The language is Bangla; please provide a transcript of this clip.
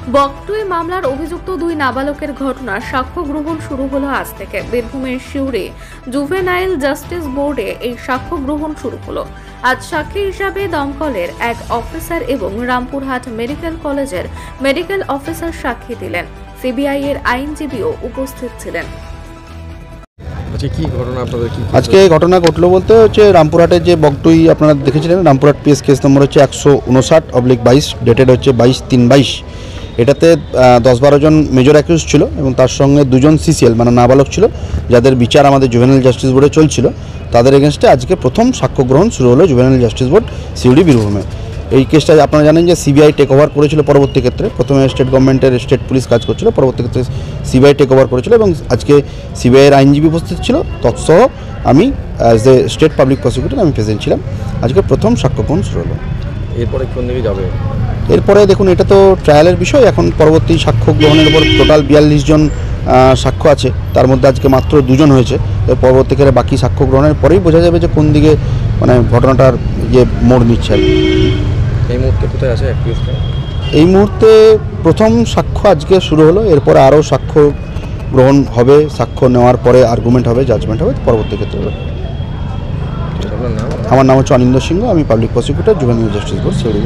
বকটুই মামলার অভিযুক্ত দুই নাবালকের ঘটনার সাক্ষ্য গ্রহণ শুরু হলো আজ থেকে। বীরভূমের সিউড়ি জুভেনাইল জাস্টিস বোর্ডে এই সাক্ষ্য গ্রহণ শুরু হলো। আজ সাক্ষী হিসাবে দমকলের এক অফিসার এবং রামপুরহাট মেডিকেল কলেজের মেডিকেল অফিসার সাক্ষী দিলেন। সিবিআই এর আইনজীবীও উপস্থিত ছিলেন। আজকে ঘটনা ঘটলো বলতে হচ্ছে রামপুরহাটের যে বকটুই আপনারা দেখেছিলেন, রামপুরহাট পিএস কেস নম্বর হচ্ছে 159/22, ডেটেড হচ্ছে 22/3/22। এটাতে 10-12 জন মেজর অ্যাকিউজ ছিল এবং তার সঙ্গে 2 জন সিসিএল মানে নাবালক ছিল, যাদের বিচার আমাদের জুভেনাইল জাস্টিস বোর্ডে চলছিল। তাদের এগেনস্টে আজকে প্রথম সাক্ষ্য গ্রহণ শুরু হলো জুভেনাইল জাস্টিস বোর্ড সিউড়ি বীরভূমে। এই কেসটা আপনারা জানেন যে সিবিআই টেক ওভার করেছিল পরবর্তী ক্ষেত্রে। প্রথমে স্টেট গভর্নমেন্টের স্টেট পুলিশ কাজ করছিল, পরবর্তী ক্ষেত্রে সিবিআই টেক ওভার করেছিল এবং আজকে সিবিআইয়ের আইনজীবী উপস্থিত ছিল, তৎসহ আমি as a state public prosecutor আমি প্রেজেন্ট ছিলাম। আজকে প্রথম সাক্ষ্য গ্রহণ শুরু হলো। এরপরে কোন দিকে যাবে? এরপরে দেখুন, এটা তো ট্রায়ালের বিষয়। এখন পরবর্তী সাক্ষ্য গ্রহণের উপর টোটাল 42 জন সাক্ষ্য আছে, তার মধ্যে আজকে মাত্র 2 জন হয়েছে। পরবর্তী ক্ষেত্রে বাকি সাক্ষ্য গ্রহণের পরেই বোঝা যাবে যে কোন দিকে মানে ঘটনাটার মোড় নিচ্ছে। এই মুহূর্তে কোথায় আছে অ্যাকিউজটা? এই মুহূর্তে প্রথম সাক্ষ্য আজকে শুরু হলো, এরপরে আরও সাক্ষ্য গ্রহণ হবে, সাক্ষ্য নেওয়ার পরে আর্গুমেন্ট হবে, জাজমেন্ট হবে পরবর্তী ক্ষেত্রে। আমার নাম হচ্ছে অনিন্দ সিংহ, আমি public prosecutor juvenile justice board Suri.